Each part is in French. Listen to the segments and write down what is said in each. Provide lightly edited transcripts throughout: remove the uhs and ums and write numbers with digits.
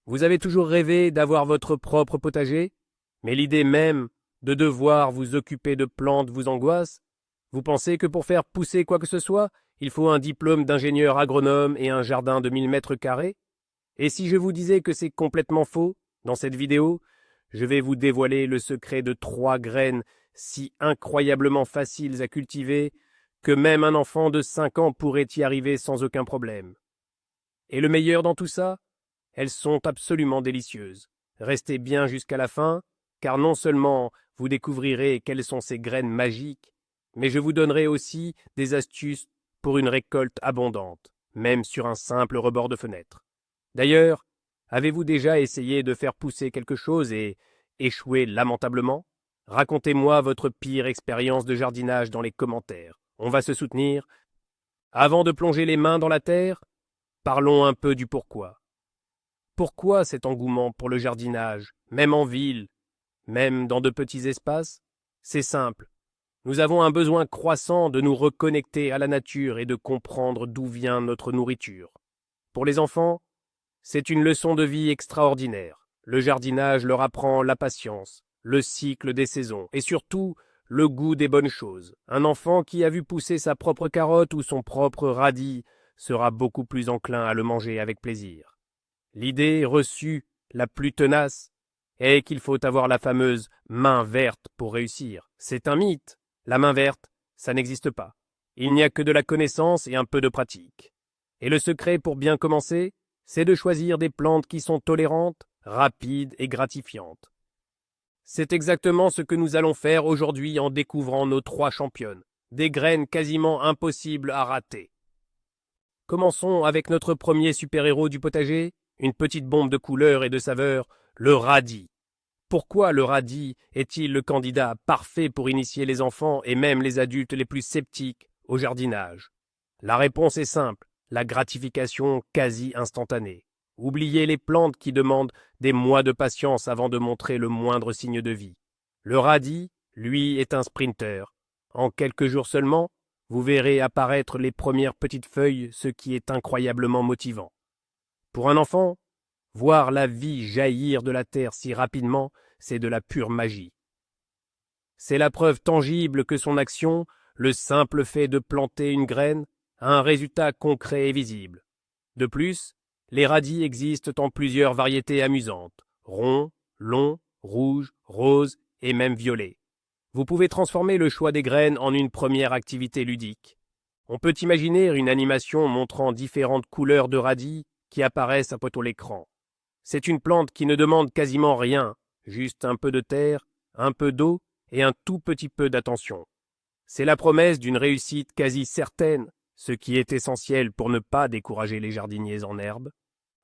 Vous avez toujours rêvé d'avoir votre propre potager, mais l'idée même de devoir vous occuper de plantes vous angoisse? Vous pensez que pour faire pousser quoi que ce soit, il faut un diplôme d'ingénieur agronome et un jardin de 1000 m²? Et si je vous disais que c'est complètement faux, dans cette vidéo, je vais vous dévoiler le secret de 3 graines si incroyablement faciles à cultiver que même un enfant de 5 ans pourrait y arriver sans aucun problème. Et le meilleur dans tout ça, elles sont absolument délicieuses. Restez bien jusqu'à la fin, car non seulement vous découvrirez quelles sont ces graines magiques, mais je vous donnerai aussi des astuces pour une récolte abondante, même sur un simple rebord de fenêtre. D'ailleurs, avez-vous déjà essayé de faire pousser quelque chose et échoué lamentablement? Racontez-moi votre pire expérience de jardinage dans les commentaires. On va se soutenir. Avant de plonger les mains dans la terre, parlons un peu du pourquoi. Pourquoi cet engouement pour le jardinage, même en ville, même dans de petits espaces? C'est simple. Nous avons un besoin croissant de nous reconnecter à la nature et de comprendre d'où vient notre nourriture. Pour les enfants, c'est une leçon de vie extraordinaire. Le jardinage leur apprend la patience, le cycle des saisons et surtout le goût des bonnes choses. Un enfant qui a vu pousser sa propre carotte ou son propre radis sera beaucoup plus enclin à le manger avec plaisir. L'idée reçue la plus tenace est qu'il faut avoir la fameuse main verte pour réussir. C'est un mythe. La main verte, ça n'existe pas. Il n'y a que de la connaissance et un peu de pratique. Et le secret pour bien commencer, c'est de choisir des plantes qui sont tolérantes, rapides et gratifiantes. C'est exactement ce que nous allons faire aujourd'hui en découvrant nos 3 championnes, des graines quasiment impossibles à rater. Commençons avec notre premier super-héros du potager, une petite bombe de couleur et de saveur, le radis. Pourquoi le radis est-il le candidat parfait pour initier les enfants et même les adultes les plus sceptiques au jardinage? La réponse est simple, la gratification quasi instantanée. Oubliez les plantes qui demandent des mois de patience avant de montrer le moindre signe de vie. Le radis, lui, est un sprinter. En quelques jours seulement, vous verrez apparaître les premières petites feuilles, ce qui est incroyablement motivant. Pour un enfant, voir la vie jaillir de la terre si rapidement, c'est de la pure magie. C'est la preuve tangible que son action, le simple fait de planter une graine, a un résultat concret et visible. De plus, les radis existent en plusieurs variétés amusantes, ronds, longs, rouges, roses et même violets. Vous pouvez transformer le choix des graines en une première activité ludique. On peut imaginer une animation montrant différentes couleurs de radis qui apparaissent à poteau l'écran. C'est une plante qui ne demande quasiment rien, juste un peu de terre, un peu d'eau et un tout petit peu d'attention. C'est la promesse d'une réussite quasi certaine, ce qui est essentiel pour ne pas décourager les jardiniers en herbe.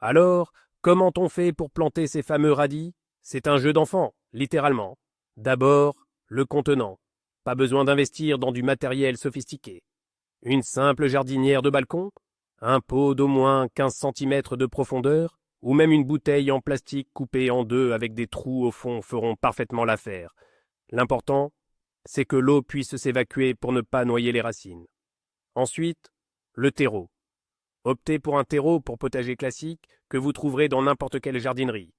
Alors, comment on fait pour planter ces fameux radis? C'est un jeu d'enfant, littéralement. D'abord, le contenant. Pas besoin d'investir dans du matériel sophistiqué. Une simple jardinière de balcon, un pot d'au moins 15 cm de profondeur, ou même une bouteille en plastique coupée en 2 avec des trous au fond feront parfaitement l'affaire. L'important, c'est que l'eau puisse s'évacuer pour ne pas noyer les racines. Ensuite, le terreau. Optez pour un terreau pour potager classique que vous trouverez dans n'importe quelle jardinerie.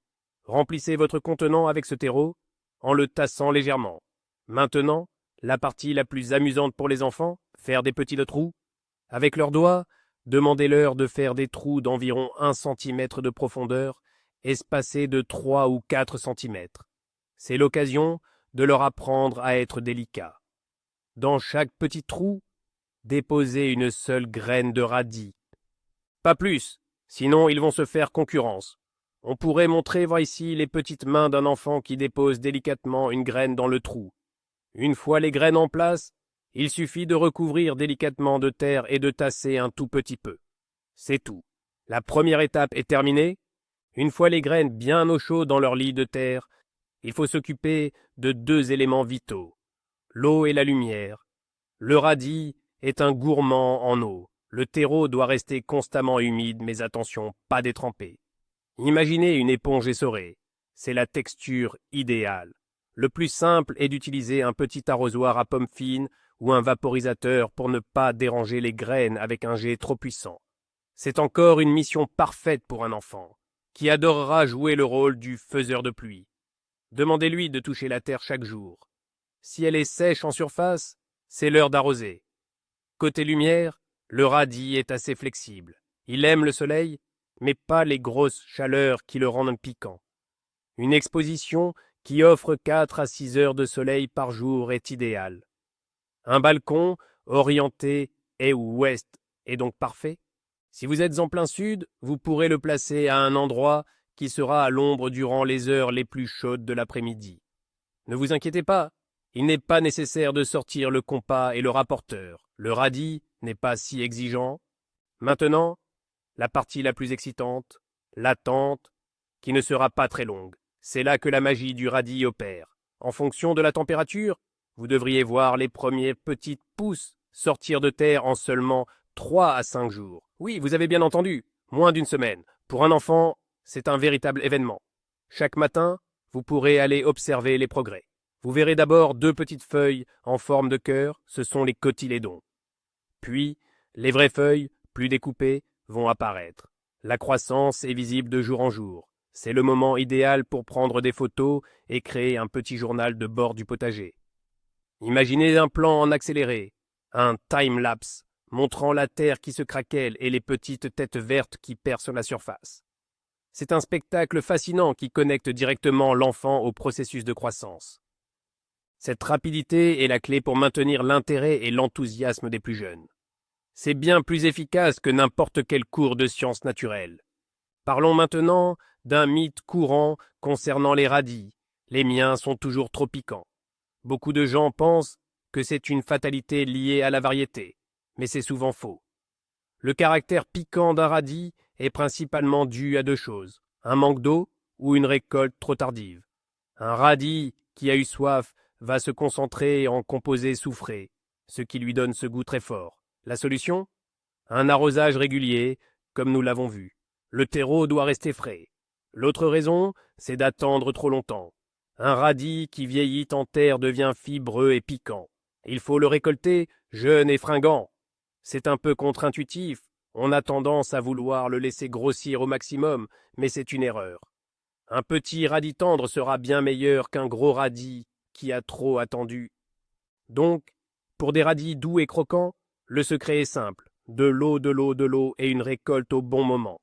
Remplissez votre contenant avec ce terreau en le tassant légèrement. Maintenant, la partie la plus amusante pour les enfants, faire des petits trous. Avec leurs doigts, demandez-leur de faire des trous d'environ 1 cm de profondeur, espacés de 3 ou 4 cm. C'est l'occasion de leur apprendre à être délicats. Dans chaque petit trou, déposez une seule graine de radis. Pas plus, sinon ils vont se faire concurrence. On pourrait montrer ici les petites mains d'un enfant qui dépose délicatement une graine dans le trou. Une fois les graines en place, il suffit de recouvrir délicatement de terre et de tasser un tout petit peu. C'est tout. La première étape est terminée. Une fois les graines bien au chaud dans leur lit de terre, il faut s'occuper de 2 éléments vitaux, l'eau et la lumière. Le radis est un gourmand en eau. Le terreau doit rester constamment humide, mais attention, pas détrempé. Imaginez une éponge essorée. C'est la texture idéale. Le plus simple est d'utiliser un petit arrosoir à pomme fine ou un vaporisateur pour ne pas déranger les graines avec un jet trop puissant. C'est encore une mission parfaite pour un enfant. qui adorera jouer le rôle du faiseur de pluie. Demandez-lui de toucher la terre chaque jour. Si elle est sèche en surface, c'est l'heure d'arroser. Côté lumière, le radis est assez flexible. Il aime le soleil, mais pas les grosses chaleurs qui le rendent piquant. Une exposition qui offre 4 à 6 heures de soleil par jour est idéale. Un balcon orienté est ou ouest est donc parfait. Si vous êtes en plein sud, vous pourrez le placer à un endroit qui sera à l'ombre durant les heures les plus chaudes de l'après-midi. Ne vous inquiétez pas, il n'est pas nécessaire de sortir le compas et le rapporteur. Le radis n'est pas si exigeant. Maintenant, la partie la plus excitante, l'attente, qui ne sera pas très longue. C'est là que la magie du radis opère. En fonction de la température, vous devriez voir les premières petites pousses sortir de terre en seulement 3 à 5 jours. Oui, vous avez bien entendu, moins d'une semaine. Pour un enfant, c'est un véritable événement. Chaque matin, vous pourrez aller observer les progrès. Vous verrez d'abord 2 petites feuilles en forme de cœur, ce sont les cotylédons. Puis, les vraies feuilles, plus découpées, vont apparaître. La croissance est visible de jour en jour. C'est le moment idéal pour prendre des photos et créer un petit journal de bord du potager. Imaginez un plan en accéléré, un time-lapse, montrant la terre qui se craquelle et les petites têtes vertes qui percent la surface. C'est un spectacle fascinant qui connecte directement l'enfant au processus de croissance. Cette rapidité est la clé pour maintenir l'intérêt et l'enthousiasme des plus jeunes. C'est bien plus efficace que n'importe quel cours de sciences naturelles. Parlons maintenant d'un mythe courant concernant les radis. Les miens sont toujours trop piquants. Beaucoup de gens pensent que c'est une fatalité liée à la variété, mais c'est souvent faux. Le caractère piquant d'un radis est principalement dû à 2 choses, un manque d'eau ou une récolte trop tardive. Un radis qui a eu soif va se concentrer en composés soufrés, ce qui lui donne ce goût très fort. La solution? Un arrosage régulier, comme nous l'avons vu. Le terreau doit rester frais. L'autre raison, c'est d'attendre trop longtemps. Un radis qui vieillit en terre devient fibreux et piquant. Il faut le récolter jeune et fringant. C'est un peu contre-intuitif. On a tendance à vouloir le laisser grossir au maximum, mais c'est une erreur. Un petit radis tendre sera bien meilleur qu'un gros radis qui a trop attendu. Donc, pour des radis doux et croquants, le secret est simple. De l'eau, de l'eau, de l'eau et une récolte au bon moment.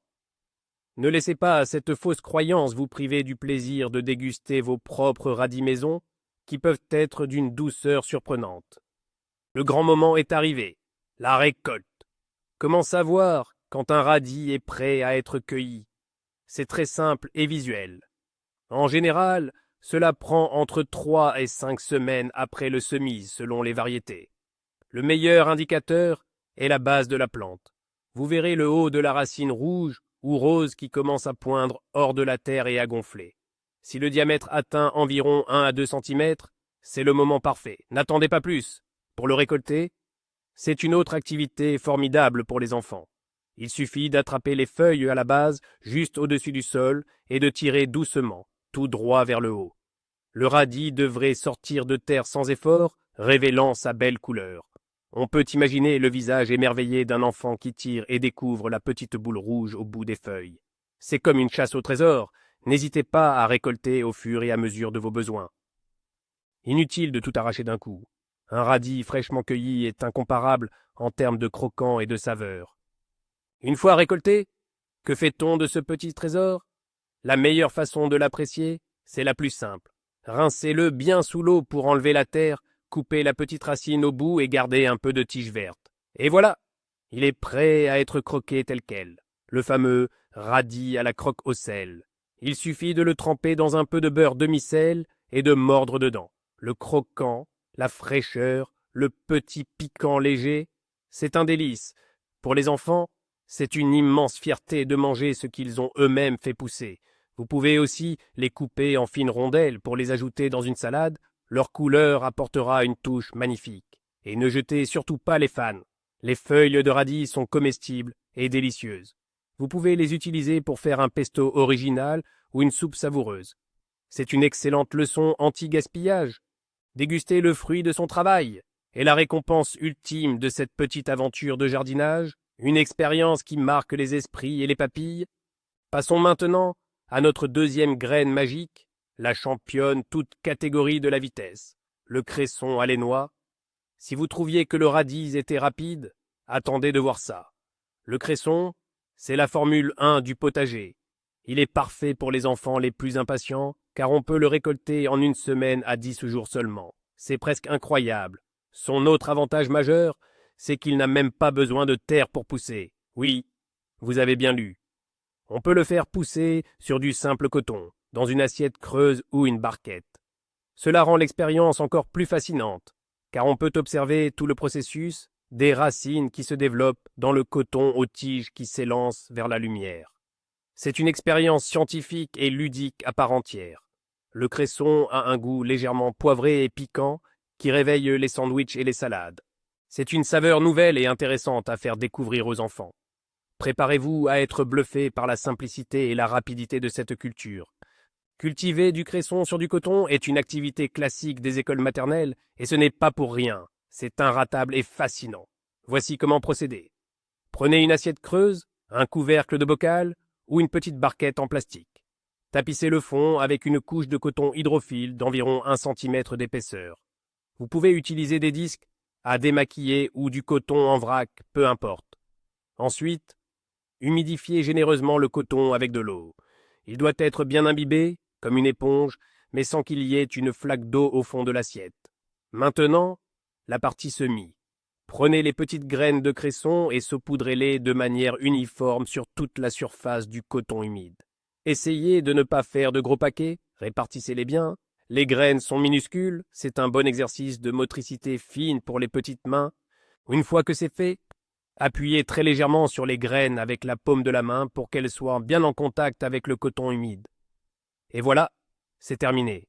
Ne laissez pas cette fausse croyance vous priver du plaisir de déguster vos propres radis maison, qui peuvent être d'une douceur surprenante. Le grand moment est arrivé, la récolte. Comment savoir quand un radis est prêt à être cueilli? C'est très simple et visuel. En général, cela prend entre 3 et 5 semaines après le semis selon les variétés. Le meilleur indicateur est la base de la plante. Vous verrez le haut de la racine rouge ou rose qui commence à poindre hors de la terre et à gonfler. Si le diamètre atteint environ 1 à 2 cm, c'est le moment parfait. N'attendez pas plus. Pour le récolter, c'est une autre activité formidable pour les enfants. Il suffit d'attraper les feuilles à la base, juste au-dessus du sol, et de tirer doucement, tout droit vers le haut. Le radis devrait sortir de terre sans effort, révélant sa belle couleur. On peut imaginer le visage émerveillé d'un enfant qui tire et découvre la petite boule rouge au bout des feuilles. C'est comme une chasse au trésor. N'hésitez pas à récolter au fur et à mesure de vos besoins. Inutile de tout arracher d'un coup. Un radis fraîchement cueilli est incomparable en termes de croquant et de saveur. Une fois récolté, que fait-on de ce petit trésor? La meilleure façon de l'apprécier, c'est la plus simple. Rincez-le bien sous l'eau pour enlever la terre, coupez la petite racine au bout et gardez un peu de tige verte. Et voilà, il est prêt à être croqué tel quel. Le fameux radis à la croque au sel. Il suffit de le tremper dans un peu de beurre demi-sel et de mordre dedans. Le croquant, la fraîcheur, le petit piquant léger, c'est un délice. Pour les enfants, c'est une immense fierté de manger ce qu'ils ont eux-mêmes fait pousser. Vous pouvez aussi les couper en fines rondelles pour les ajouter dans une salade. Leur couleur apportera une touche magnifique. Et ne jetez surtout pas les fans. Les feuilles de radis sont comestibles et délicieuses. Vous pouvez les utiliser pour faire un pesto original ou une soupe savoureuse. C'est une excellente leçon anti-gaspillage. Dégustez le fruit de son travail et la récompense ultime de cette petite aventure de jardinage, une expérience qui marque les esprits et les papilles. Passons maintenant à notre deuxième graine magique, la championne toute catégorie de la vitesse, le cresson à noix. Si vous trouviez que le radis était rapide, attendez de voir ça. Le cresson, c'est la Formule 1 du potager. Il est parfait pour les enfants les plus impatients, car on peut le récolter en 1 semaine à 10 jours seulement. C'est presque incroyable. Son autre avantage majeur, c'est qu'il n'a même pas besoin de terre pour pousser. Oui, vous avez bien lu. On peut le faire pousser sur du simple coton, dans une assiette creuse ou une barquette. Cela rend l'expérience encore plus fascinante, car on peut observer tout le processus des racines qui se développent dans le coton aux tiges qui s'élancent vers la lumière. C'est une expérience scientifique et ludique à part entière. Le cresson a un goût légèrement poivré et piquant qui réveille les sandwichs et les salades. C'est une saveur nouvelle et intéressante à faire découvrir aux enfants. Préparez-vous à être bluffé par la simplicité et la rapidité de cette culture. Cultiver du cresson sur du coton est une activité classique des écoles maternelles et ce n'est pas pour rien. C'est inratable et fascinant. Voici comment procéder. Prenez une assiette creuse, un couvercle de bocal ou une petite barquette en plastique. Tapissez le fond avec une couche de coton hydrophile d'environ 1 cm d'épaisseur. Vous pouvez utiliser des disques à démaquiller ou du coton en vrac, peu importe. Ensuite, humidifiez généreusement le coton avec de l'eau. Il doit être bien imbibé, comme une éponge, mais sans qu'il y ait une flaque d'eau au fond de l'assiette. Maintenant, la partie semis. Prenez les petites graines de cresson et saupoudrez-les de manière uniforme sur toute la surface du coton humide. Essayez de ne pas faire de gros paquets, répartissez-les bien. Les graines sont minuscules, c'est un bon exercice de motricité fine pour les petites mains. Une fois que c'est fait, appuyez très légèrement sur les graines avec la paume de la main pour qu'elles soient bien en contact avec le coton humide. Et voilà, c'est terminé.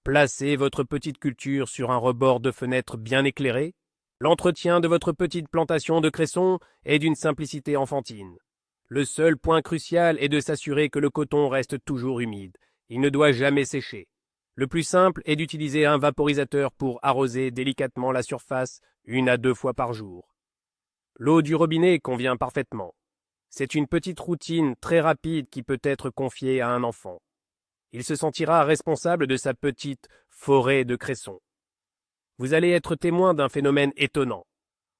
Placez votre petite culture sur un rebord de fenêtre bien éclairé. L'entretien de votre petite plantation de cresson est d'une simplicité enfantine. Le seul point crucial est de s'assurer que le coton reste toujours humide. Il ne doit jamais sécher. Le plus simple est d'utiliser un vaporisateur pour arroser délicatement la surface 1 à 2 fois par jour. L'eau du robinet convient parfaitement. C'est une petite routine très rapide qui peut être confiée à un enfant. Il se sentira responsable de sa petite forêt de cresson. Vous allez être témoin d'un phénomène étonnant.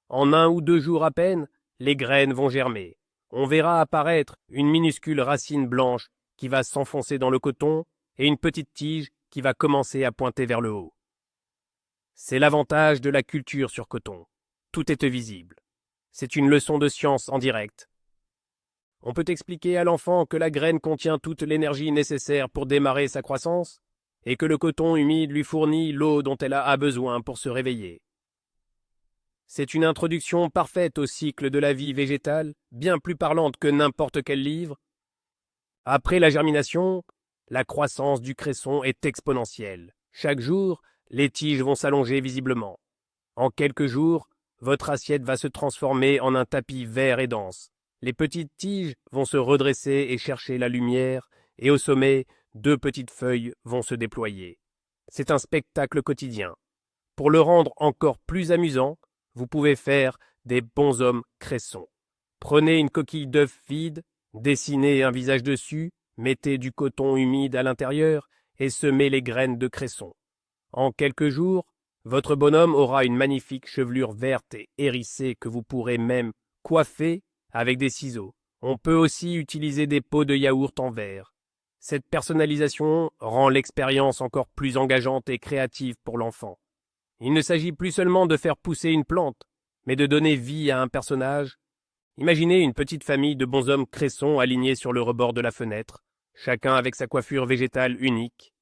En 1 ou 2 jours à peine, les graines vont germer. On verra apparaître une minuscule racine blanche qui va s'enfoncer dans le coton et une petite tige qui va commencer à pointer vers le haut. C'est l'avantage de la culture sur coton. Tout est visible. C'est une leçon de science en direct. On peut expliquer à l'enfant que la graine contient toute l'énergie nécessaire pour démarrer sa croissance et que le coton humide lui fournit l'eau dont elle a besoin pour se réveiller. C'est une introduction parfaite au cycle de la vie végétale, bien plus parlante que n'importe quel livre. Après la germination, la croissance du cresson est exponentielle. Chaque jour, les tiges vont s'allonger visiblement. En quelques jours, votre assiette va se transformer en un tapis vert et dense. Les petites tiges vont se redresser et chercher la lumière, et au sommet, 2 petites feuilles vont se déployer. C'est un spectacle quotidien. Pour le rendre encore plus amusant, vous pouvez faire des bonshommes cressons. Prenez une coquille d'œuf vide, dessinez un visage dessus, mettez du coton humide à l'intérieur et semez les graines de cresson. En quelques jours, votre bonhomme aura une magnifique chevelure verte et hérissée que vous pourrez même coiffer avec des ciseaux. On peut aussi utiliser des pots de yaourt en verre. Cette personnalisation rend l'expérience encore plus engageante et créative pour l'enfant. Il ne s'agit plus seulement de faire pousser une plante, mais de donner vie à un personnage. Imaginez une petite famille de bonshommes cressons alignés sur le rebord de la fenêtre, chacun avec sa coiffure végétale unique.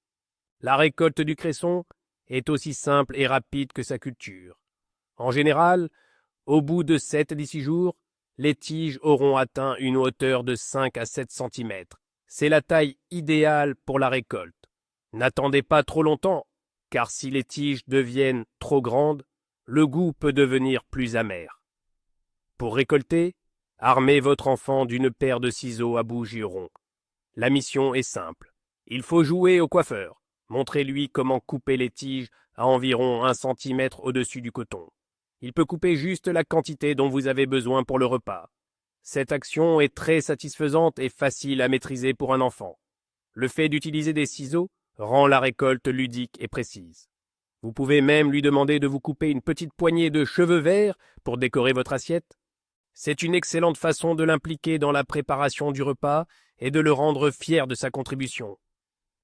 La récolte du cresson est aussi simple et rapide que sa culture. En général, au bout de 7 à 10 jours, les tiges auront atteint une hauteur de 5 à 7 cm. C'est la taille idéale pour la récolte. N'attendez pas trop longtemps, car si les tiges deviennent trop grandes, le goût peut devenir plus amer. Pour récolter, armez votre enfant d'une paire de ciseaux à bougie rond. La mission est simple. Il faut jouer au coiffeur. Montrez-lui comment couper les tiges à environ 1 cm au-dessus du coton. Il peut couper juste la quantité dont vous avez besoin pour le repas. Cette action est très satisfaisante et facile à maîtriser pour un enfant. Le fait d'utiliser des ciseaux rend la récolte ludique et précise. Vous pouvez même lui demander de vous couper une petite poignée de cheveux verts pour décorer votre assiette. C'est une excellente façon de l'impliquer dans la préparation du repas et de le rendre fier de sa contribution.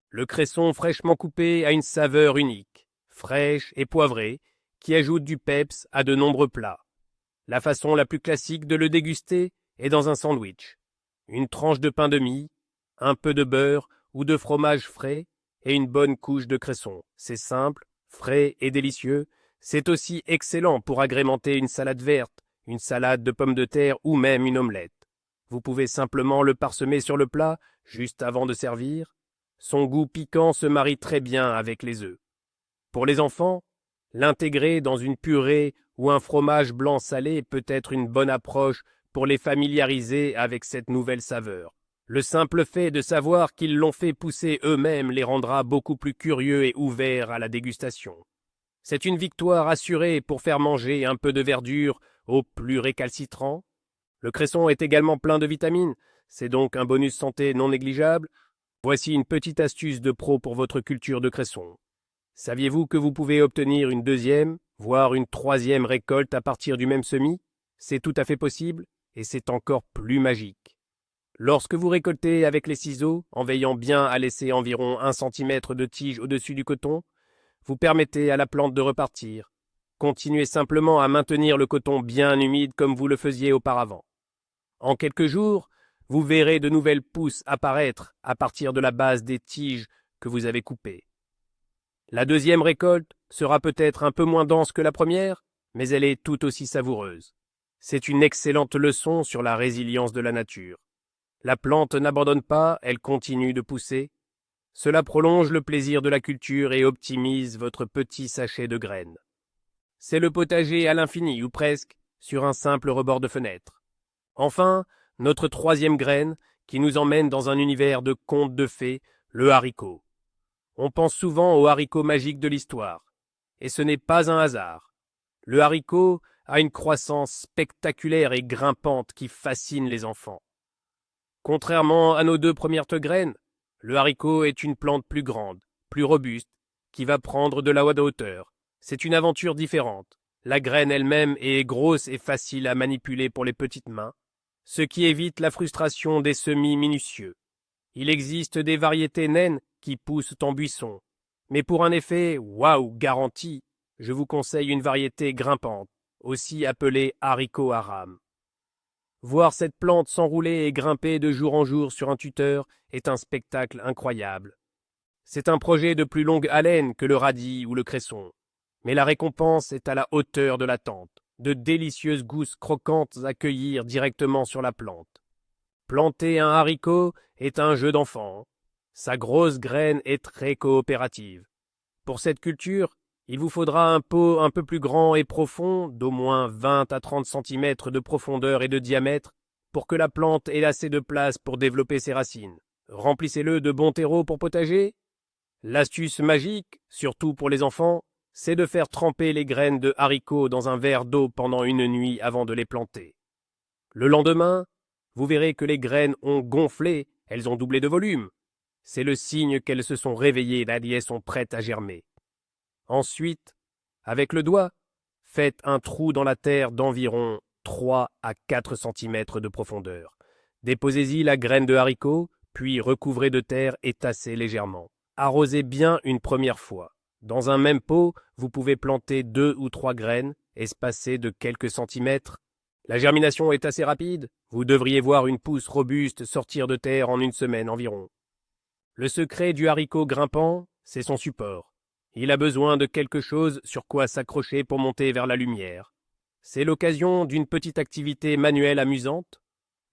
Le cresson fraîchement coupé a une saveur unique, fraîche et poivrée, qui ajoute du peps à de nombreux plats. La façon la plus classique de le déguster est dans un sandwich. Une tranche de pain de mie, un peu de beurre ou de fromage frais et une bonne couche de cresson. C'est simple, frais et délicieux. C'est aussi excellent pour agrémenter une salade verte, une salade de pommes de terre ou même une omelette. Vous pouvez simplement le parsemer sur le plat juste avant de servir. Son goût piquant se marie très bien avec les œufs. Pour les enfants, l'intégrer dans une purée ou un fromage blanc salé peut être une bonne approche pour les familiariser avec cette nouvelle saveur. Le simple fait de savoir qu'ils l'ont fait pousser eux-mêmes les rendra beaucoup plus curieux et ouverts à la dégustation. C'est une victoire assurée pour faire manger un peu de verdure aux plus récalcitrants. Le cresson est également plein de vitamines, c'est donc un bonus santé non négligeable. Voici une petite astuce de pro pour votre culture de cresson. Saviez-vous que vous pouvez obtenir une deuxième, voire une troisième récolte à partir du même semis? C'est tout à fait possible, et c'est encore plus magique. Lorsque vous récoltez avec les ciseaux, en veillant bien à laisser environ 1 cm de tige au-dessus du coton, vous permettez à la plante de repartir. Continuez simplement à maintenir le coton bien humide comme vous le faisiez auparavant. En quelques jours, vous verrez de nouvelles pousses apparaître à partir de la base des tiges que vous avez coupées. La deuxième récolte sera peut-être un peu moins dense que la première, mais elle est tout aussi savoureuse. C'est une excellente leçon sur la résilience de la nature. La plante n'abandonne pas, elle continue de pousser. Cela prolonge le plaisir de la culture et optimise votre petit sachet de graines. C'est le potager à l'infini, ou presque, sur un simple rebord de fenêtre. Enfin, notre troisième graine, qui nous emmène dans un univers de contes de fées, le haricot. On pense souvent au haricot magique de l'histoire. Et ce n'est pas un hasard. Le haricot a une croissance spectaculaire et grimpante qui fascine les enfants. Contrairement à nos 2 premières graines, le haricot est une plante plus grande, plus robuste, qui va prendre de la hauteur. C'est une aventure différente. La graine elle-même est grosse et facile à manipuler pour les petites mains, ce qui évite la frustration des semis minutieux. Il existe des variétés naines qui poussent en buisson, mais pour un effet waouh garanti, je vous conseille une variété grimpante, aussi appelée haricot à rame. Voir cette plante s'enrouler et grimper de jour en jour sur un tuteur est un spectacle incroyable. C'est un projet de plus longue haleine que le radis ou le cresson, mais la récompense est à la hauteur de l'attente, de délicieuses gousses croquantes à cueillir directement sur la plante. Planter un haricot est un jeu d'enfant. Sa grosse graine est très coopérative. Pour cette culture, il vous faudra un pot un peu plus grand et profond, d'au moins 20 à 30 cm de profondeur et de diamètre, pour que la plante ait assez de place pour développer ses racines. Remplissez-le de bon terreau pour potager. L'astuce magique, surtout pour les enfants, c'est de faire tremper les graines de haricots dans un verre d'eau pendant une nuit avant de les planter. Le lendemain, vous verrez que les graines ont gonflé, elles ont doublé de volume. C'est le signe qu'elles se sont réveillées et sont prêtes à germer. Ensuite, avec le doigt, faites un trou dans la terre d'environ 3 à 4 cm de profondeur. Déposez-y la graine de haricot, puis recouvrez de terre et tassez légèrement. Arrosez bien une première fois. Dans un même pot, vous pouvez planter 2 ou 3 graines, espacées de quelques centimètres. La germination est assez rapide, vous devriez voir une pousse robuste sortir de terre en 1 semaine environ. Le secret du haricot grimpant, c'est son support. Il a besoin de quelque chose sur quoi s'accrocher pour monter vers la lumière. C'est l'occasion d'une petite activité manuelle amusante.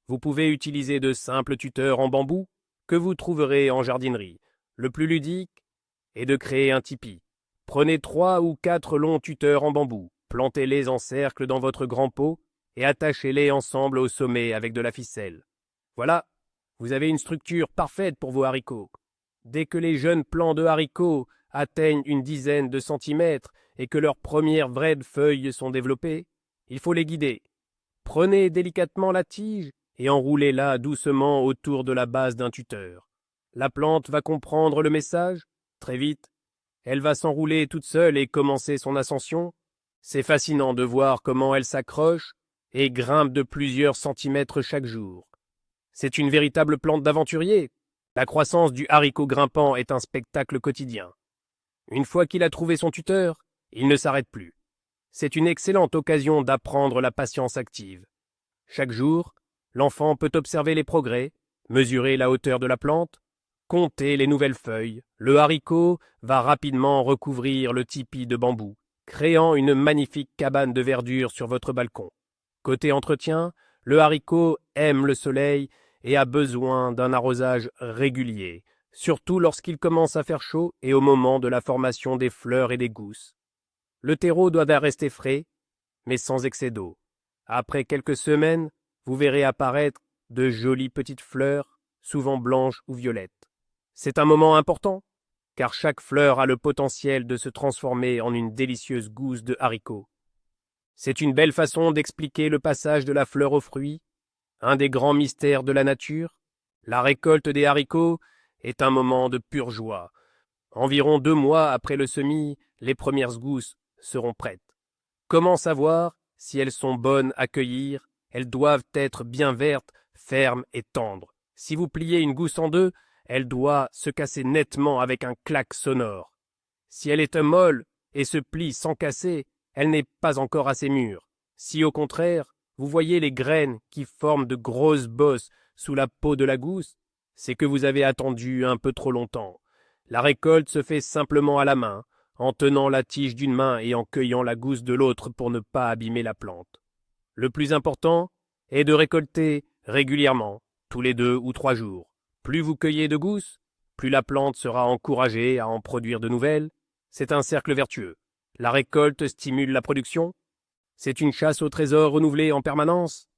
Vous pouvez utiliser de simples tuteurs en bambou que vous trouverez en jardinerie. Le plus ludique est de créer un tipi. Prenez 3 ou 4 longs tuteurs en bambou, plantez-les en cercle dans votre grand pot et attachez-les ensemble au sommet avec de la ficelle. Voilà, vous avez une structure parfaite pour vos haricots. Dès que les jeunes plants de haricots atteignent une dizaine de centimètres et que leurs premières vraies feuilles sont développées, il faut les guider. Prenez délicatement la tige et enroulez-la doucement autour de la base d'un tuteur. La plante va comprendre le message. Très vite, elle va s'enrouler toute seule et commencer son ascension. C'est fascinant de voir comment elle s'accroche et grimpe de plusieurs centimètres chaque jour. C'est une véritable plante d'aventurier. La croissance du haricot grimpant est un spectacle quotidien. Une fois qu'il a trouvé son tuteur, il ne s'arrête plus. C'est une excellente occasion d'apprendre la patience active. Chaque jour, l'enfant peut observer les progrès, mesurer la hauteur de la plante, compter les nouvelles feuilles. Le haricot va rapidement recouvrir le tipi de bambou, créant une magnifique cabane de verdure sur votre balcon. Côté entretien, le haricot aime le soleil et a besoin d'un arrosage régulier, surtout lorsqu'il commence à faire chaud et au moment de la formation des fleurs et des gousses. Le terreau doit rester frais, mais sans excès d'eau. Après quelques semaines, vous verrez apparaître de jolies petites fleurs, souvent blanches ou violettes. C'est un moment important, car chaque fleur a le potentiel de se transformer en une délicieuse gousse de haricots. C'est une belle façon d'expliquer le passage de la fleur au fruit, un des grands mystères de la nature. La récolte des haricots est un moment de pure joie. Environ 2 mois après le semis, les premières gousses seront prêtes. Comment savoir si elles sont bonnes à cueillir? Elles doivent être bien vertes, fermes et tendres. Si vous pliez une gousse en deux, elle doit se casser nettement avec un clac sonore. Si elle est molle et se plie sans casser, elle n'est pas encore assez mûre. Si au contraire, vous voyez les graines qui forment de grosses bosses sous la peau de la gousse, c'est que vous avez attendu un peu trop longtemps. La récolte se fait simplement à la main, en tenant la tige d'une main et en cueillant la gousse de l'autre pour ne pas abîmer la plante. Le plus important est de récolter régulièrement, tous les 2 ou 3 jours. Plus vous cueillez de gousses, plus la plante sera encouragée à en produire de nouvelles. C'est un cercle vertueux. La récolte stimule la production. C'est une chasse au trésor renouvelée en permanence.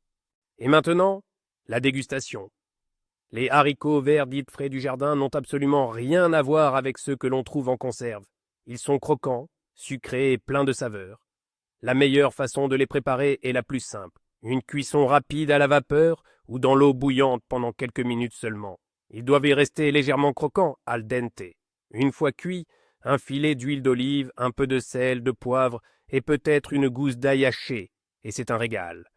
Et maintenant, la dégustation. Les haricots verts dits frais du jardin n'ont absolument rien à voir avec ceux que l'on trouve en conserve. Ils sont croquants, sucrés et pleins de saveurs. La meilleure façon de les préparer est la plus simple. Une cuisson rapide à la vapeur ou dans l'eau bouillante pendant quelques minutes seulement. Ils doivent y rester légèrement croquants, al dente. Une fois cuits, un filet d'huile d'olive, un peu de sel, de poivre et peut-être une gousse d'ail haché, et c'est un régal.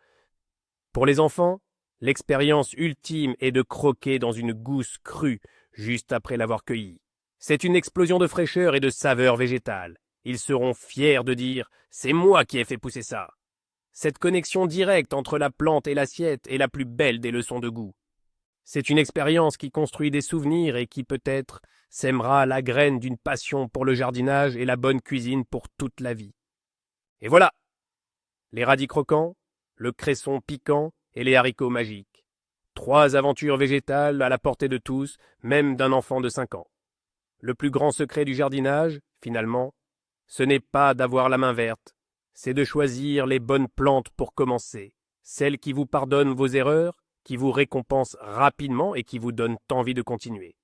Pour les enfants, l'expérience ultime est de croquer dans une gousse crue juste après l'avoir cueillie. C'est une explosion de fraîcheur et de saveur végétale. Ils seront fiers de dire « c'est moi qui ai fait pousser ça ». Cette connexion directe entre la plante et l'assiette est la plus belle des leçons de goût. C'est une expérience qui construit des souvenirs et qui peut-être sèmera la graine d'une passion pour le jardinage et la bonne cuisine pour toute la vie. Et voilà, les radis croquants, le cresson piquant et les haricots magiques. 3 aventures végétales à la portée de tous, même d'un enfant de 5 ans. Le plus grand secret du jardinage, finalement, ce n'est pas d'avoir la main verte, c'est de choisir les bonnes plantes pour commencer, celles qui vous pardonnent vos erreurs, qui vous récompensent rapidement et qui vous donnent envie de continuer.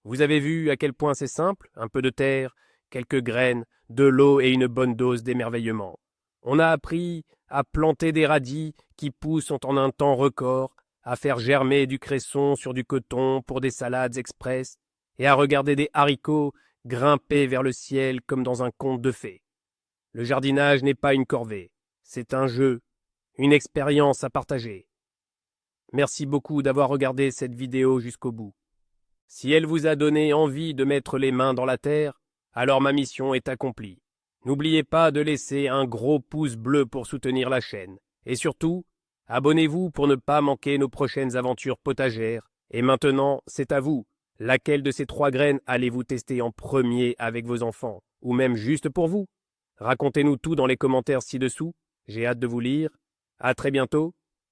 Vous avez vu à quel point c'est simple, un peu de terre, quelques graines, de l'eau et une bonne dose d'émerveillement. On a appris à planter des radis qui poussent en un temps record, à faire germer du cresson sur du coton pour des salades express, et à regarder des haricots grimper vers le ciel comme dans un conte de fées. Le jardinage n'est pas une corvée, c'est un jeu, une expérience à partager. Merci beaucoup d'avoir regardé cette vidéo jusqu'au bout. Si elle vous a donné envie de mettre les mains dans la terre, alors ma mission est accomplie. N'oubliez pas de laisser un gros pouce bleu pour soutenir la chaîne. Et surtout, abonnez-vous pour ne pas manquer nos prochaines aventures potagères. Et maintenant, c'est à vous. Laquelle de ces 3 graines allez-vous tester en premier avec vos enfants, ou même juste pour vous? Racontez-nous tout dans les commentaires ci-dessous. J'ai hâte de vous lire. À très bientôt.